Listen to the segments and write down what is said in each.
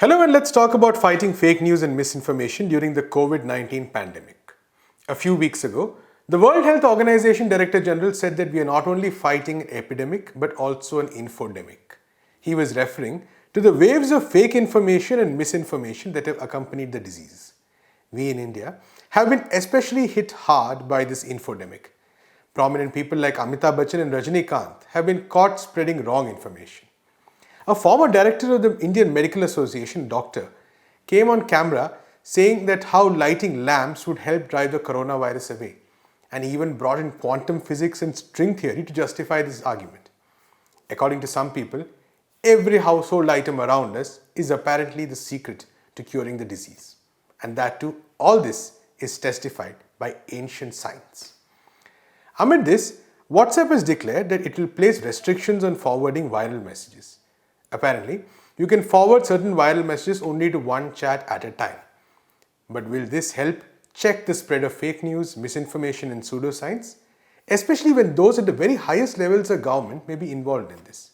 Hello, and let's talk about fighting fake news and misinformation during the COVID-19 pandemic. A few weeks ago, the World Health Organization Director General said that we are not only fighting an epidemic but also an infodemic. He was referring to the waves of fake information and misinformation that have accompanied the disease. We in India have been especially hit hard by this infodemic. Prominent people like Amitabh Bachchan and Rajinikanth have been caught spreading wrong information. A former director of the Indian Medical Association, doctor, came on camera saying that how lighting lamps would help drive the coronavirus away, and he even brought in quantum physics and string theory to justify this argument. According to some people, every household item around us is apparently the secret to curing the disease. And that too, all this is testified by ancient science. Amid this, WhatsApp has declared that it will place restrictions on forwarding viral messages. Apparently, you can forward certain viral messages only to one chat at a time. But will this help check the spread of fake news, misinformation and pseudoscience? Especially when those at the very highest levels of government may be involved in this.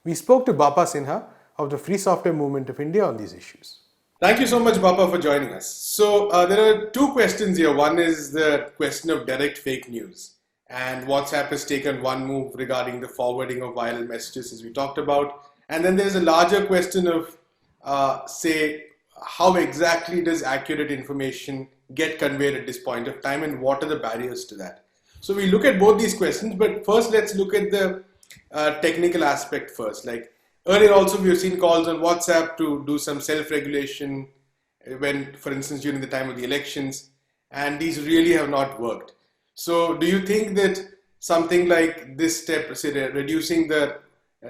We spoke to Bappa Sinha of the Free Software Movement of India on these issues. Thank you so much, Bappa, for joining us. So there are two questions here. One is the question of direct fake news. And WhatsApp has taken one move regarding the forwarding of viral messages, as we talked about. And then there's a larger question of, say, how exactly does accurate information get conveyed at this point of time and what are the barriers to that? So we look at both these questions, but first let's look at the technical aspect first. Like earlier also we've seen calls on WhatsApp to do some self-regulation when, for instance, during the time of the elections, and these really have not worked. So do you think that something like this step, say reducing the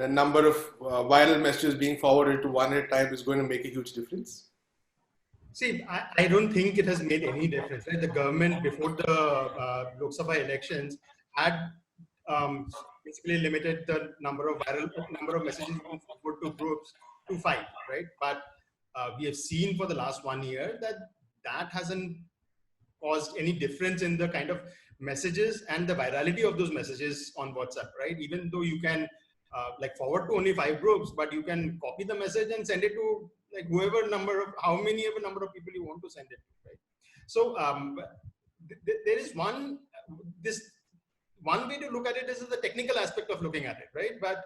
number of viral messages being forwarded to one at a time is going to make a huge difference? See, I don't think it has made any difference. Right? The government before the Lok Sabha elections had basically limited the number of messages being forwarded to groups to 5, right? But we have seen for the last 1 year that hasn't caused any difference in the kind of messages and the virality of those messages on WhatsApp, right? Even though you can forward to only 5 groups, but you can copy the message and send it to like how many ever number of people you want to send it to, right? So there is one way to look at it is the technical aspect of looking at it, right? But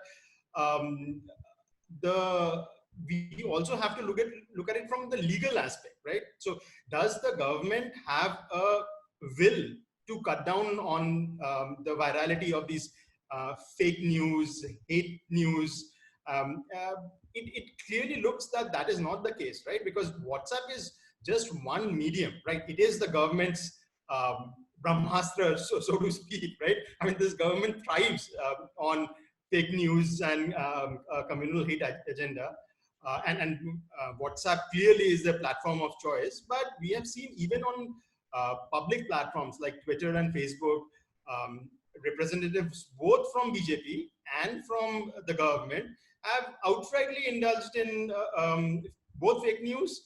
we also have to look at it from the legal aspect, right? So does the government have a will to cut down on the virality of these fake news, hate news? It clearly looks that is not the case, right? Because WhatsApp is just one medium, right? It is the government's Brahmastra, so to speak, right? I mean, this government thrives on fake news and communal hate agenda. And WhatsApp clearly is the platform of choice. But we have seen even on public platforms like Twitter and Facebook, representatives both from BJP and from the government have outrightly indulged in both fake news,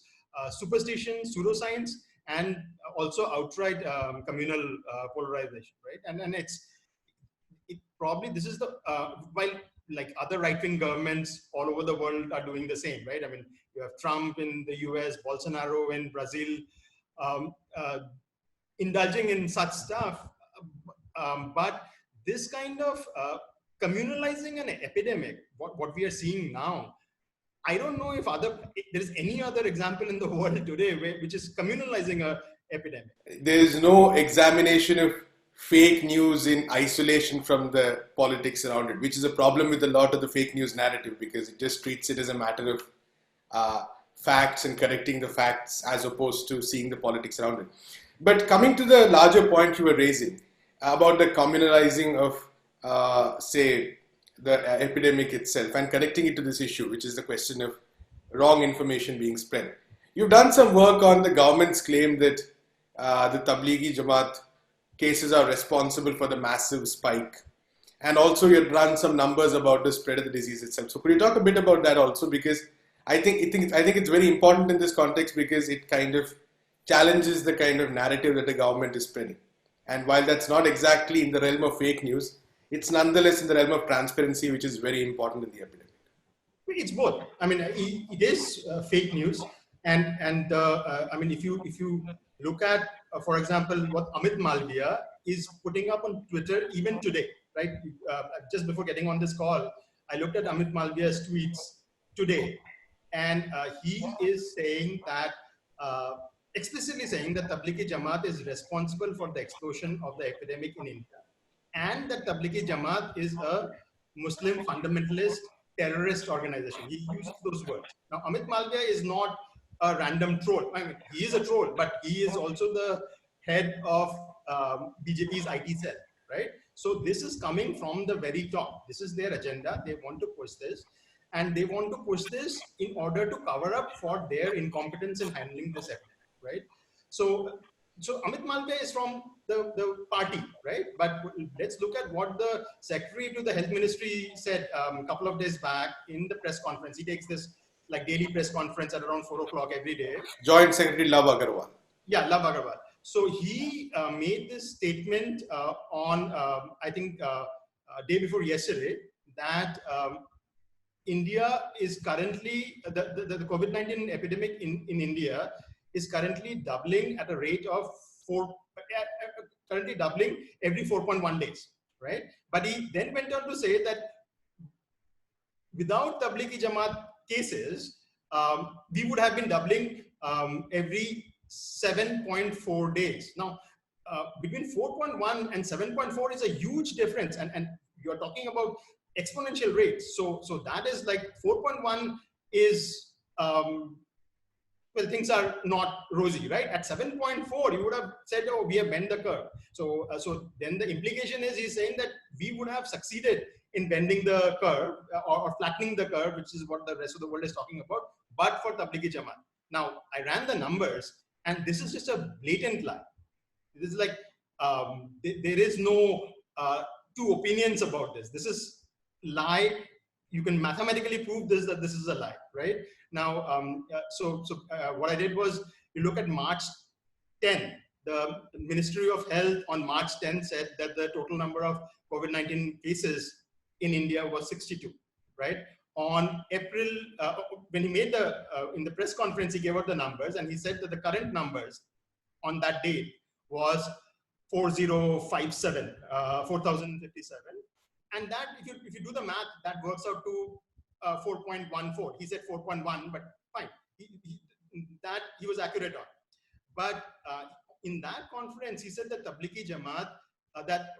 superstition, pseudoscience, and also outright communal polarization, right? And it probably this is the while like other right-wing governments all over the world are doing the same, right? I mean, you have Trump in the US, Bolsonaro in Brazil, indulging in such stuff. But this kind of communalizing an epidemic, what we are seeing now, I don't know if there is any other example in the world today which is communalizing an epidemic. There is no examination of fake news in isolation from the politics around it, which is a problem with a lot of the fake news narrative because it just treats it as a matter of facts and correcting the facts as opposed to seeing the politics around it. But coming to the larger point you were raising about the communalizing of, say, the epidemic itself and connecting it to this issue, which is the question of wrong information being spread. You've done some work on the government's claim that the Tablighi Jamaat cases are responsible for the massive spike. And also you've run some numbers about the spread of the disease itself. So could you talk a bit about that also? Because I think it's very important in this context because it kind of challenges the kind of narrative that the government is spreading. And while that's not exactly in the realm of fake news, it's nonetheless in the realm of transparency, which is very important in the epidemic. It's both. I mean, it is fake news, and I mean, if you look at, for example, what Amit Malviya is putting up on Twitter even today, right? Just before getting on this call, I looked at Amit Malviya's tweets today, and he is saying that, explicitly saying that Tablighi Jamaat is responsible for the explosion of the epidemic in India, and that Tablighi Jamaat is a Muslim fundamentalist terrorist organization. He uses those words. Now, Amit Malviya is not a random troll. I mean, he is a troll, but he is also the head of BJP's IT cell, right? So this is coming from the very top. This is their agenda. They want to push this. And they want to push this in order to cover up for their incompetence in handling this epidemic, right? So Amit Malviya is from the party, right? But let's look at what the secretary to the health ministry said a couple of days back in the press conference. He takes this like daily press conference at around 4 o'clock every day. Joint Secretary Love Agarwal. Yeah, Love Agarwal. So he made this statement on, I think, day before yesterday, that India is currently, the COVID-19 epidemic in India is currently doubling at a rate of currently doubling every 4.1 days, right? But he then went on to say that without Tablighi Jamaat cases, we would have been doubling every 7.4 days. Now, between 4.1 and 7.4 is a huge difference, and you're talking about exponential rates. So that is like 4.1 is well, things are not rosy, right? At 7.4, you would have said, oh, we have bent the curve. So then the implication is he's saying that we would have succeeded in bending the curve or flattening the curve, which is what the rest of the world is talking about, but for Tablighi Jamaat. Now, I ran the numbers, and this is just a blatant lie. This is like, there is no two opinions about this. This is lie. You can mathematically prove this, that this is a lie, right? Now, what I did was, you look at March 10, the Ministry of Health on March 10 said that the total number of COVID-19 cases in India was 62, right? On April, when he made in the press conference, he gave out the numbers, and he said that the current numbers on that date was 4057, 4057. And that, if you do the math, that works out to 4.14. He said 4.1, but fine. That he was accurate on. But in that conference, he said that Tablighi Jamaat, that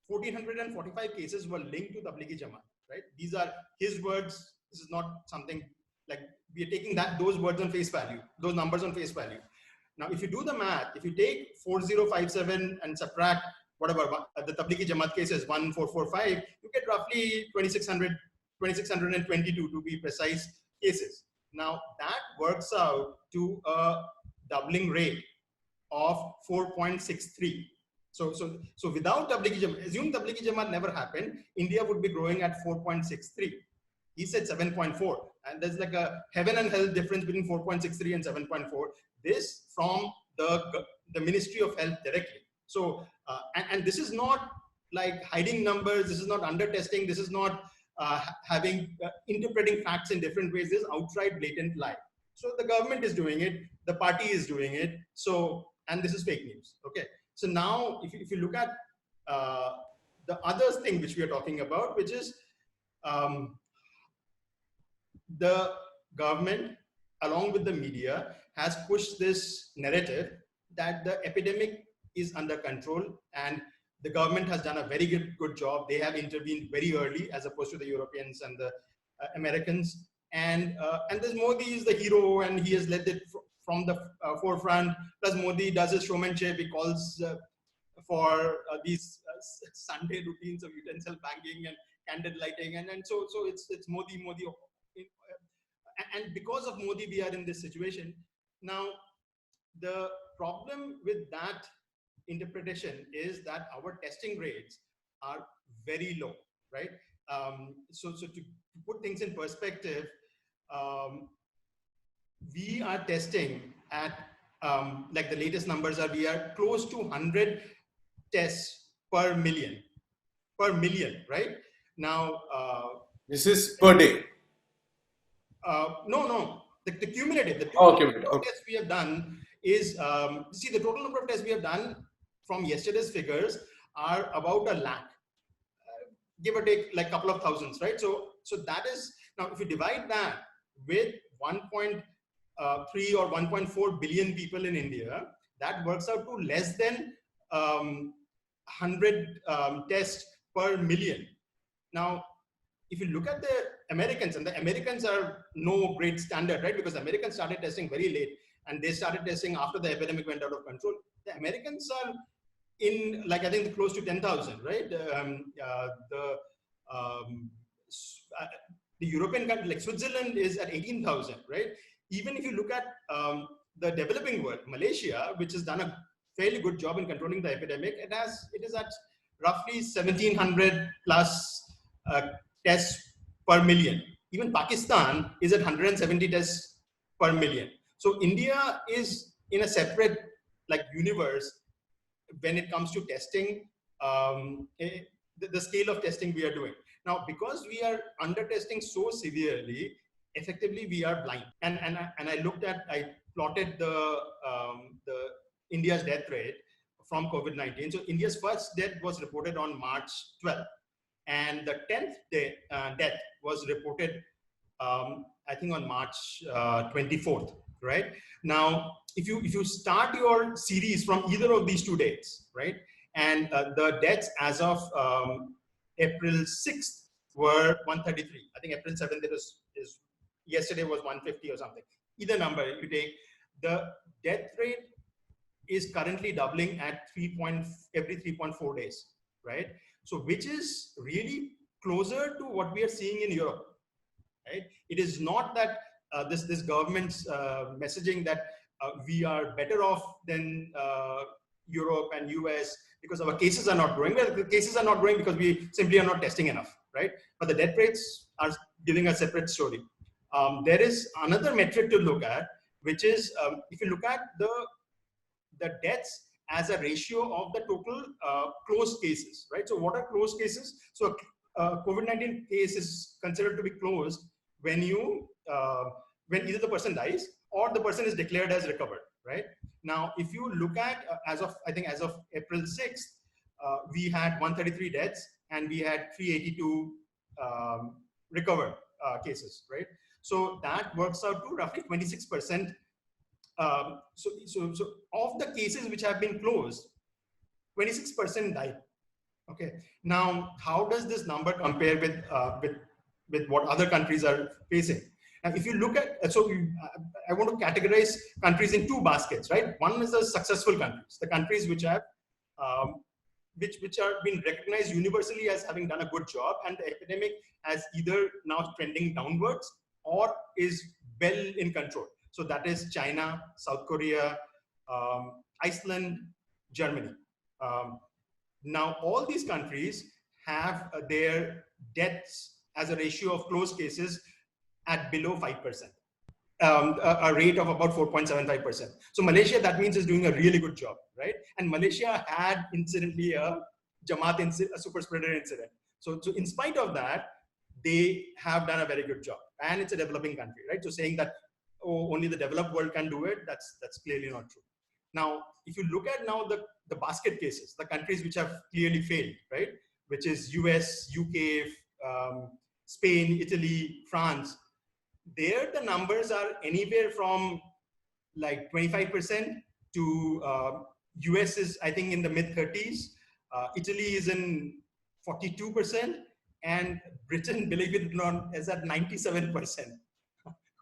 1,445 cases were linked to Tablighi Jamaat, right? These are his words. This is not something like we are taking those words on face value, those numbers on face value. Now, if you do the math, if you take 4057 and subtract whatever the Tablighi Jamaat cases 1445, you get roughly 2622 to be precise cases. Now that works out to a doubling rate of 4.63. So without Tablighi Jamaat, assume Tablighi Jamaat never happened, India would be growing at 4.63. He said 7.4, and there's like a heaven and hell difference between 4.63 and 7.4. This from the Ministry of Health directly. So, and this is not like hiding numbers. This is not under testing. This is not interpreting facts in different ways. This is outright blatant lie. So the government is doing it. The party is doing it. So, and this is fake news. Okay. So now, if you look at the other thing which we are talking about, which is the government, along with the media, has pushed this narrative that the epidemic is under control, and the government has done a very good job. They have intervened very early as opposed to the Europeans and the Americans. And this Modi is the hero, and he has led it from the forefront. Plus Modi does his showmanship. He calls for these Sunday routines of utensil banging and candle lighting, and so it's Modi. And because of Modi, we are in this situation. Now, the problem with that interpretation is that our testing rates are very low, right? So to put things in perspective, we are testing at, like the latest numbers are, we are close to 100 tests per million, right? Now, this is per day. No. The cumulative, the Oh, total okay. number of Okay. tests we have done is, see, the total number of tests we have done from yesterday's figures are about 1 lakh, give or take like a couple of thousands, right? So that is, now if you divide that with 1.3 or 1.4 billion people in India, that works out to less than 100 tests per million. Now, if you look at the Americans, and the Americans are no great standard, right? Because the Americans started testing very late, and they started testing after the epidemic went out of control. The Americans are in, like, I think close to 10,000, right? Um, uh, the European country, like Switzerland, is at 18,000, right? Even if you look at the developing world, Malaysia, which has done a fairly good job in controlling the epidemic, it is at roughly 1,700 plus tests per million. Even Pakistan is at 170 tests per million. So India is in a separate like universe when it comes to testing, the scale of testing we are doing. Now, because we are under testing so severely, effectively we are blind. And I plotted the India's death rate from COVID-19. So India's first death was reported on March 12th, and the 10th death was reported, I think, on March 24th, right? Now, if you start your series from either of these two dates, right, and the deaths as of April 6th were 133. I think April 7th is yesterday was 150 or something. Either number you take, the death rate is currently doubling at every 3.4 days, right? So which is really closer to what we are seeing in Europe, right? It is not that this government's messaging that we are better off than Europe and US because our cases are not growing. Well, the cases are not growing because we simply are not testing enough, right? But the death rates are giving a separate story. There is another metric to look at, which is if you look at the deaths as a ratio of the total closed cases, right? So what are closed cases? So COVID-19 case is considered to be closed when when either the person dies or the person is declared as recovered, right? Now, if you look at as of April 6th, we had 133 deaths and we had 382 recovered cases, right? So that works out to roughly 26%. So of the cases which have been closed, 26% died. Okay. Now, how does this number compare with what other countries are facing? And if you look at, I want to categorize countries in two baskets, right? One is the successful countries, the countries which have which are being recognized universally as having done a good job, and the epidemic has either now trending downwards or is well in control. So that is China, South Korea, Iceland, Germany. Now, all these countries have their deaths as a ratio of closed cases at below 5%, a rate of about 4.75%. So Malaysia, that means, is doing a really good job, right? And Malaysia had incidentally a a super spreader incident. So in spite of that, they have done a very good job, and it's a developing country, right? So saying that, oh, only the developed world can do it, that's clearly not true. Now, if you look at now the basket cases, the countries which have clearly failed, right? Which is US, UK, Spain, Italy, France. There, the numbers are anywhere from like 25% to US is, I think, in the mid 30s. Italy is in 42%, and Britain, believe it or not, is at 97%.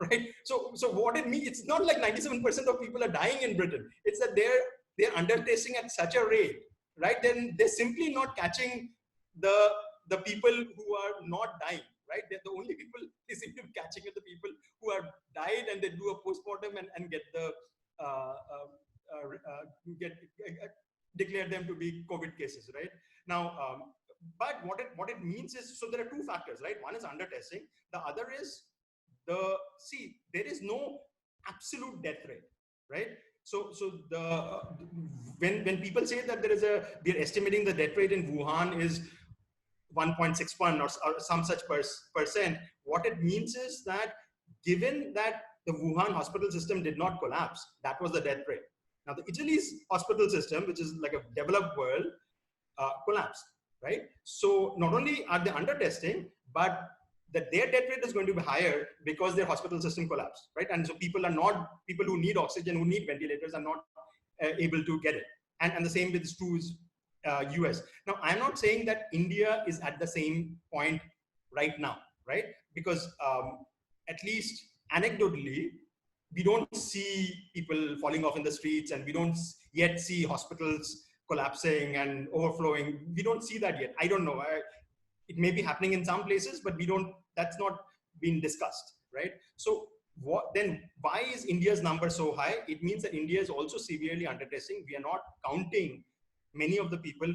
Right? So what it means, it's not like 97% of people are dying in Britain. It's that they're undertesting at such a rate, right? Then they're simply not catching the people who are not dying, right? They're the only people they seem to be catching are the people who are died, and they do a postmortem and get the declare them to be COVID cases, right? Now, but what it means is, so there are two factors, right? One is undertesting. The other is there is no absolute death rate, right? So when people say that we are estimating the death rate in Wuhan is 1.61 or some such percent, what it means is that given that the Wuhan hospital system did not collapse, that was the death rate. Now, the Italy's hospital system, which is like a developed world, collapsed, right? So not only are they under testing, but that their death rate is going to be higher because their hospital system collapsed, right? And so people who need oxygen, who need ventilators, are not able to get it. And the same is true is US. Now, I'm not saying that India is at the same point right now, right? Because at least anecdotally, we don't see people falling off in the streets, and we don't yet see hospitals collapsing and overflowing. We don't see that yet. I don't know. It may be happening in some places, but that's not been discussed, right? So why is India's number so high? It means that India is also severely under testing. We are not counting many of the people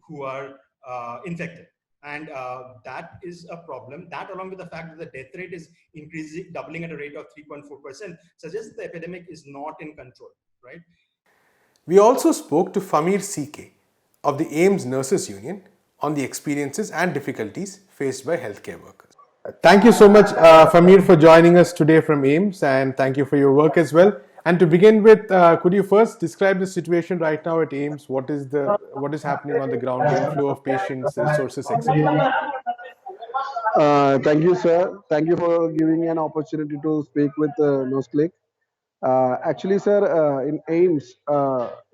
who are infected. And that is a problem. That, along with the fact that the death rate is increasing, doubling at a rate of 3.4%, suggests the epidemic is not in control, right? We also spoke to Fameer C.K of the AIIMS Nurses Union on the experiences and difficulties faced by healthcare workers. Thank you so much, Fameer, for joining us today from AIIMS, and thank you for your work as well. And to begin with, could you first describe the situation right now at AIIMS? What is happening on the ground, the inflow of patients, resources, etc.? Thank you, sir. Thank you for giving me an opportunity to speak with NewsClick. Actually, sir, in AIMS,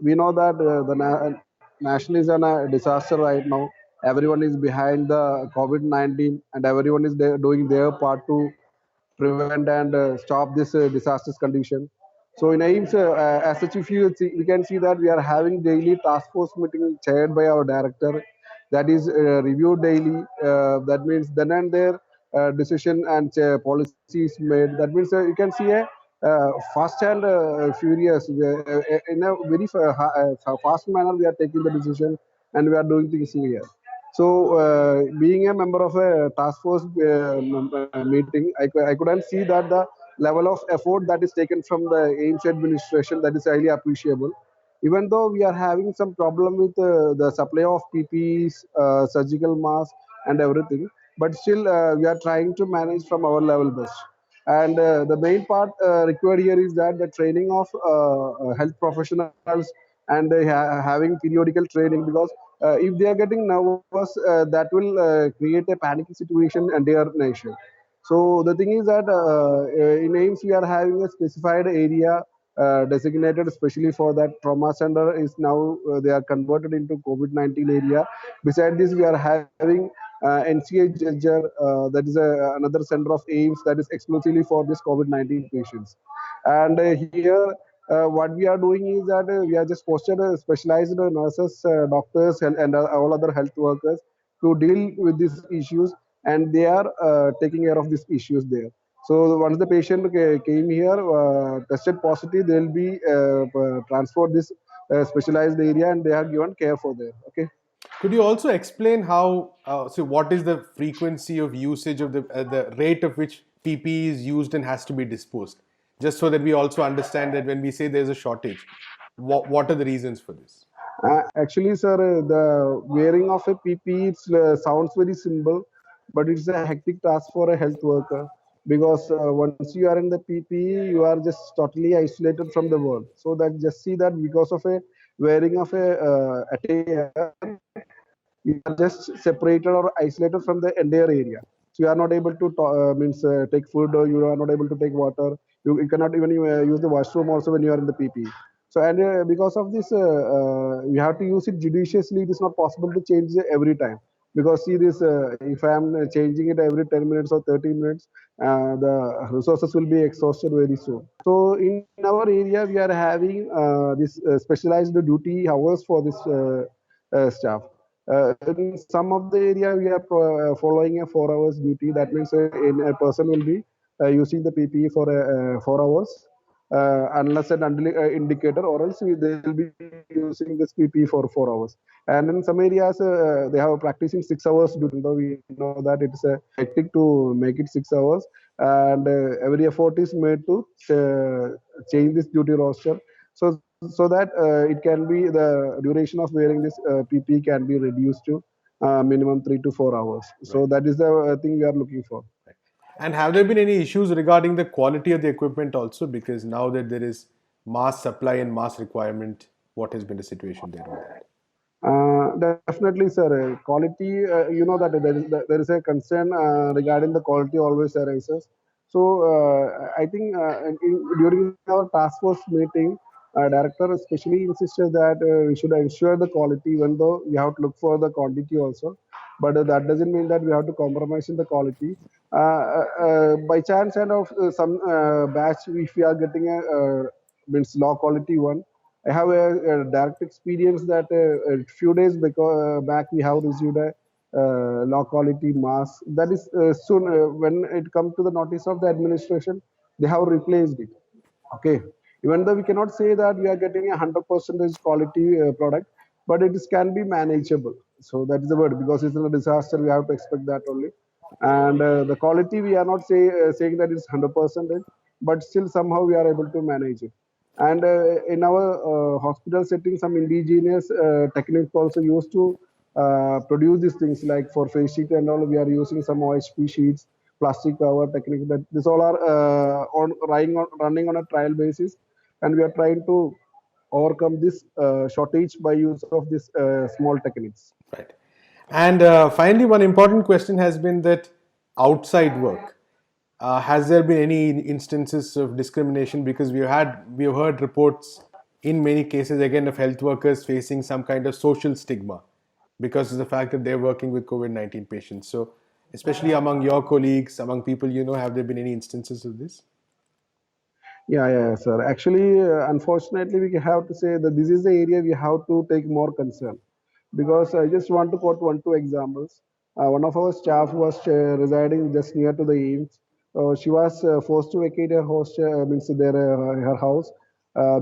we know that the nation is in a disaster right now. Everyone is behind the COVID-19, and everyone is doing their part to prevent and stop this disastrous condition. So in AIMS, as such, if you see, we can see that we are having daily task force meeting chaired by our director, that is reviewed daily. That means then and there decision and policies made. That means you can see a fast and furious. In a very fast manner, we are taking the decision and we are doing things here. So, being a member of a task force meeting, I couldn't see that the level of effort that is taken from the AIMS administration, that is highly appreciable. Even though we are having some problem with the supply of PPEs, surgical masks, and everything, but still we are trying to manage from our level best. And the main part required here is that the training of health professionals and having periodical training, because if they are getting nervous, that will create a panic situation in their nation. So the thing is that in AIMS we are having a specified area designated especially for that. Trauma center is now they are converted into COVID-19 area. Beside this, we are having NCH that is another center of AIMS that is exclusively for this COVID-19 patients. And here, what we are doing is that we are just posted specialized nurses, doctors, and all other health workers to deal with these issues, and they are taking care of these issues there. So once the patient came here, tested positive, they will be transferred this specialized area, and they are given care for there. Okay. Could you also explain what is the frequency of usage of the rate of which PPE is used and has to be disposed? Just so that we also understand that when we say there's a shortage, what are the reasons for this? Actually, sir, the wearing of a PPE sounds very simple, but it's a hectic task for a health worker, because once you are in the PPE, you are just totally isolated from the world. So that just see that because of a wearing of a attire, you are just separated or isolated from the entire area. So you are not able to take food, or you are not able to take water. You cannot even use the washroom also when you are in the PP. So and because of this, you have to use it judiciously. It is not possible to change it every time, because see this, if I am changing it every 10 minutes or 30 minutes, the resources will be exhausted very soon. So in our area, we are having this specialized duty hours for this staff. In some of the area, we are following a 4 hours duty. That means a person will be using the PPE for 4 hours, unless and until indicator, or else they will be using this PPE for 4 hours. And in some areas, they have practicing 6 hours duty. Though we know that it is hectic to make it 6 hours, and every effort is made to change this duty roster. So that it can be the duration of wearing this PPE can be reduced to minimum 3 to 4 hours. So that is the thing we are looking for. And have there been any issues regarding the quality of the equipment also? Because now that there is mass supply and mass requirement, what has been the situation there with that? Definitely, sir. Quality, you know that there is a concern regarding the quality always arises. So, I think during our task force meeting, director especially insisted that we should ensure the quality, even though we have to look for the quantity also. But that doesn't mean that we have to compromise in the quality. By chance and of some batch, if we are getting a means low quality one, I have a direct experience that a few days back we have received a low quality mask. That is soon when it comes to the notice of the administration, they have replaced it. Okay, even though we cannot say that we are getting a 100% quality product, but it is, can be manageable. So that is the word, because it's a disaster. We have to expect that only. And the quality we are not saying that it's 100%, but still somehow we are able to manage it. And in our hospital setting, some indigenous techniques also used to produce these things, like for face sheet and all. We are using some OHP sheets, plastic cover technique. That this all are running on a trial basis, and we are trying to overcome this shortage by use of these small techniques. Right. And finally, one important question has been that outside work. Has there been any instances of discrimination? Because we have heard reports in many cases again of health workers facing some kind of social stigma because of the fact that they're working with COVID-19 patients. So, especially among your colleagues, among people you know, have there been any instances of this? Yeah, sir. Actually, unfortunately, we have to say that this is the area we have to take more concern, because I just want to quote one, two examples. One of our staff was residing just near to the AIIMS. She was forced to vacate her means her house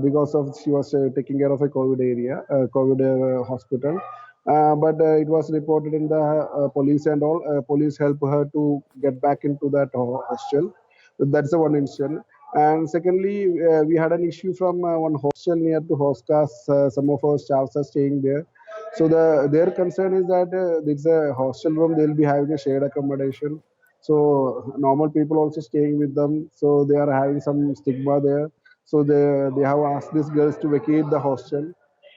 because of she was taking care of a COVID area, COVID hospital. But it was reported in the police and all. Police helped her to get back into that hostel. That's the one incident. And secondly, we had an issue from one hostel near to Hoskas. Some of our staffs are staying there. So their concern is that it's a hostel room. They'll be having a shared accommodation. So normal people also staying with them. So they are having some stigma there. So they have asked these girls to vacate the hostel.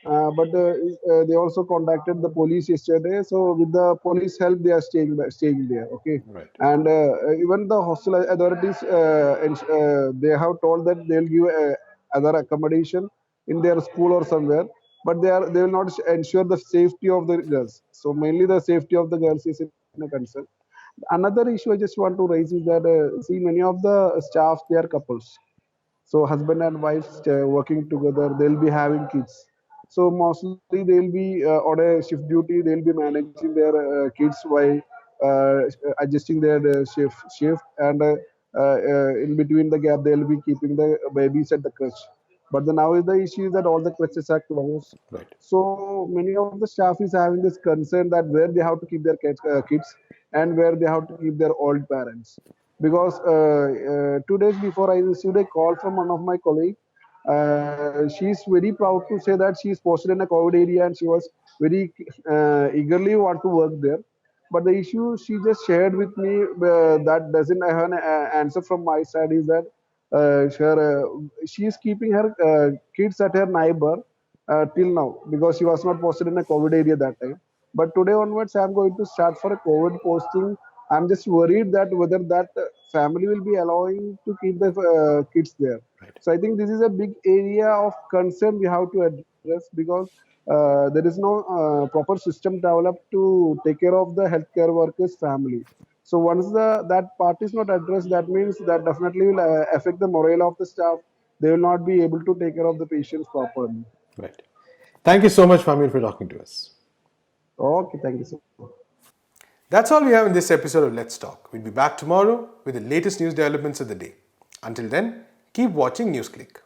But they also contacted the police yesterday. So with the police help, they are staying there. Okay, Right. and even the hostel authorities, they have told that they'll give other accommodation in their school or somewhere, but they will not ensure the safety of the girls. So mainly the safety of the girls is in a concern. Another issue I just want to raise is that see, many of the staff, they are couples. So husband and wife working together, they'll be having kids. So mostly they'll be on a shift duty. They'll be managing their kids while adjusting their shift, and in between the gap, they'll be keeping the babies at the crèche. But the now is the issue is that all the crèches are closed. Right. So many of the staff is having this concern that where they have to keep their kids, and where they have to keep their old parents. Because 2 days before, I received a call from one of my colleagues. She is very proud to say that she is posted in a COVID area, and she was very eagerly want to work there. But the issue she just shared with me, that doesn't have an answer from my side, is that she is keeping her kids at her neighbor till now, because she was not posted in a COVID area that time. But today onwards, I'm going to start for a COVID posting. I'm just worried that whether that family will be allowing to keep the kids there. Right. So I think this is a big area of concern we have to address, because there is no proper system developed to take care of the healthcare workers' family. So once that part is not addressed, that means that definitely will affect the morale of the staff. They will not be able to take care of the patients properly. Right. Thank you so much, Famir, for talking to us. Okay, thank you so much. That's all we have in this episode of Let's Talk. We'll be back tomorrow with the latest news developments of the day. Until then, keep watching NewsClick.